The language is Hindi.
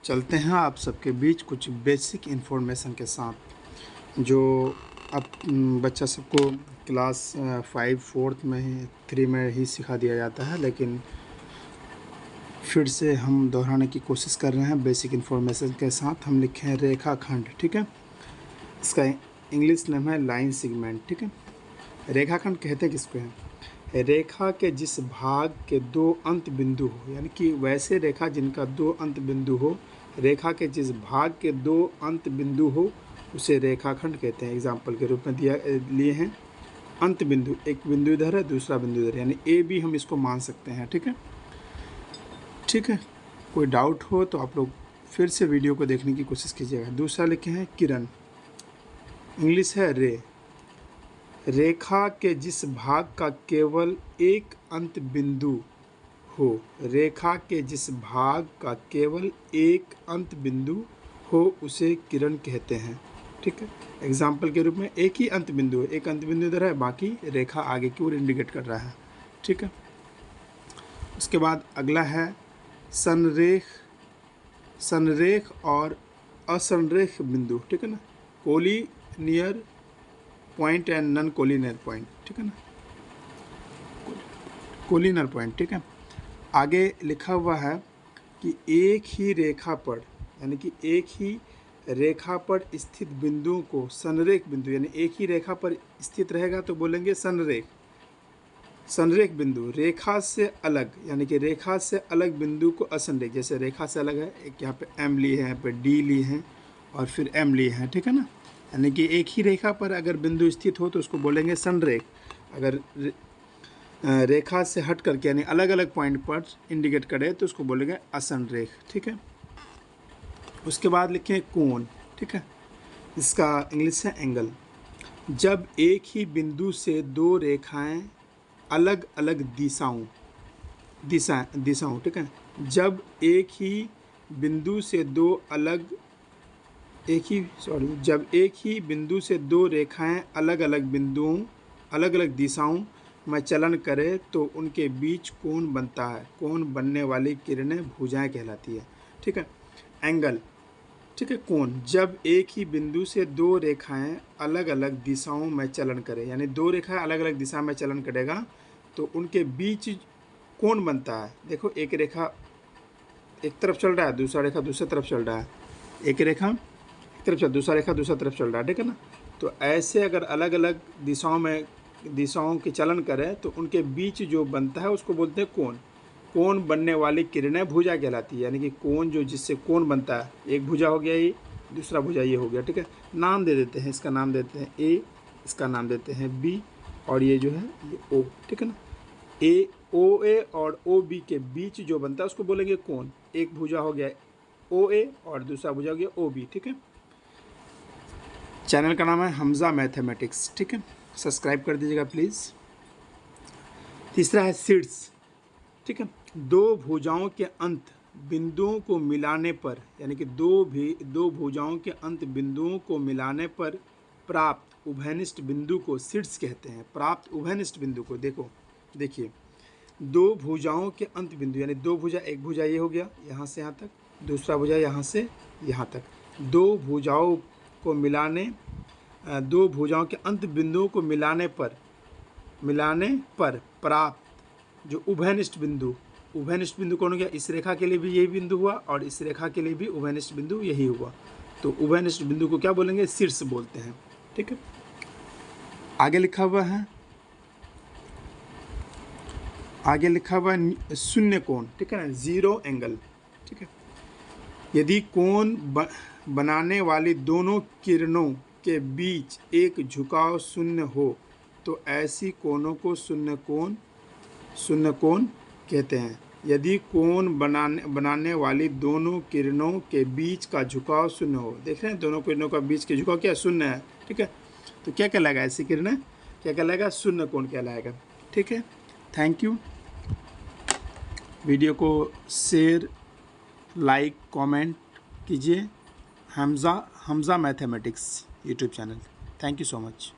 चलते हैं आप सबके बीच कुछ बेसिक इन्फॉर्मेशन के साथ जो अब बच्चा सबको क्लास 5 4th में ही 3 में ही सिखा दिया जाता है, लेकिन फिर से हम दोहराने की कोशिश कर रहे हैं। बेसिक इन्फॉर्मेशन के साथ हम लिखे हैं रेखाखंड। ठीक है, इसका इंग्लिश नेम है लाइन सेगमेंट। ठीक है, रेखाखंड कहते किसको हैं? रेखा के जिस भाग के दो अंत बिंदु हो, यानी कि वैसे रेखा जिनका दो अंत बिंदु हो, रेखा के जिस भाग के दो अंत बिंदु हो उसे रेखाखंड कहते हैं। एग्जाम्पल के रूप में लिए हैं अंत बिंदु, एक बिंदु इधर है दूसरा बिंदु इधर, यानी ए बी हम इसको मान सकते हैं। ठीक है, ठीक है, कोई डाउट हो तो आप लोग फिर से वीडियो को देखने की कोशिश कीजिएगा। दूसरा लिखे हैं किरण, इंग्लिश है रे। रेखा के जिस भाग का केवल एक अंत बिंदु हो, रेखा के जिस भाग का केवल एक अंत बिंदु हो उसे किरण कहते हैं। ठीक है, एग्जाम्पल के रूप में एक ही अंत बिंदु है, एक अंत बिंदु इधर है, बाकी रेखा आगे की ओर इंडिकेट कर रहा है। ठीक है, उसके बाद अगला है संरेख, संरेख और असंरेख बिंदु। ठीक है ना, collinear point and non collinear point. ठीक है ना, कोलिनियर पॉइंट। ठीक है, आगे लिखा हुआ है कि एक ही रेखा पर, यानी कि एक ही रेखा पर स्थित बिंदुओं को संरेख बिंदु, यानी एक ही रेखा पर स्थित रहेगा तो बोलेंगे संरेख। संरेख बिंदु रेखा से अलग, यानी कि रेखा से अलग बिंदु को असंरेख। जैसे रेखा से अलग है, एक यहाँ पे एम ली है, यहाँ पे डी ली है और फिर एम ली है। ठीक है ना, यानी कि एक ही रेखा पर अगर बिंदु स्थित हो तो उसको बोलेंगे संरेख। अगर रेखा से हट करके यानी अलग अलग पॉइंट पर इंडिकेट करे तो उसको बोलेंगे असंरेख। ठीक है, उसके बाद लिखें कोण। ठीक है, इसका इंग्लिश है एंगल। जब एक ही बिंदु से दो रेखाएं अलग अलग दिशाओं, ठीक है, जब एक ही बिंदु से दो अलग जब एक ही बिंदु से दो रेखाएं अलग अलग बिंदुओं अलग अलग दिशाओं में चलन करें तो उनके बीच कोण बनता है। कोण बनने वाली किरणें भुजाएं कहलाती है। ठीक है, एंगल। ठीक है, कोण जब एक ही बिंदु से दो रेखाएं अलग अलग दिशाओं में चलन करें, यानी दो रेखाएं अलग अलग दिशा में चलन करेगा तो उनके बीच कोण बनता है। देखो, एक रेखा एक तरफ चल रहा है, दूसरा रेखा दूसरी तरफ चल रहा है, एक रेखा एक तरफ चल, दूसरा रेखा दूसरा तरफ चल रहा है। ठीक है ना, तो ऐसे अगर अलग अलग दिशाओं के चलन करें तो उनके बीच जो बनता है उसको बोलते हैं कोण। कोण बनने वाली किरणें भुजा कहलाती है, यानी कि कोण जो जिससे कोण बनता है, एक भुजा हो गया ये, दूसरा भुजा ये हो गया। ठीक है, नाम दे देते हैं, इसका नाम देते हैं ए, इसका नाम देते हैं बी और ये जो है ये ओ। ठीक है ना, ए ओ ए और ओ बी के बीच जो बनता है उसको बोलेंगे कोण। एक भुजा हो गया ओ ए और दूसरा भुजा हो गया ओ बी। ठीक है, चैनल का नाम है हमजा मैथमेटिक्स। ठीक है, सब्सक्राइब कर दीजिएगा प्लीज़। तीसरा है शीर्ष। ठीक है, दो भुजाओं के अंत बिंदुओं को मिलाने पर, यानी कि दो भुजाओं के अंत बिंदुओं को मिलाने पर प्राप्त उभयनिष्ठ बिंदु को शीर्ष कहते हैं। प्राप्त उभयनिष्ठ बिंदु को देखिए दो भुजाओं के अंत बिंदु, यानी दो भुजा, एक भुजा ये हो गया यहाँ से यहाँ तक, दूसरा भुजा यहाँ से यहाँ तक, दो भुजाओं के अंत बिंदुओं को मिलाने पर प्राप्त जो उभयनिष्ठ बिंदु कौन हो गया? इस रेखा के लिए भी यही बिंदु हुआ और इस रेखा के लिए भी उभयनिष्ठ बिंदु यही हुआ, तो उभयनिष्ठ बिंदु को क्या बोलेंगे? शीर्ष बोलते हैं। ठीक है, आगे लिखा हुआ है शून्य कोण। ठीक है ना, जीरो एंगल। ठीक है, यदि कोण बनाने वाली दोनों किरणों के बीच एक झुकाव शून्य हो तो ऐसी कोणों को शून्य कोण कहते हैं। यदि कोण बनाने वाली दोनों किरणों के बीच का झुकाव शून्य हो, देख रहे हैं दोनों किरणों का बीच के झुकाव क्या शून्य है। ठीक है, तो क्या कहलाएगा? ऐसी किरणें क्या कहलाएगा? शून्य कोण कहलाएगा। ठीक है, थैंक यू। वीडियो को शेयर, लाइक, कमेंट कीजिए। Hamza mathematics YouTube channel. Thank you so much.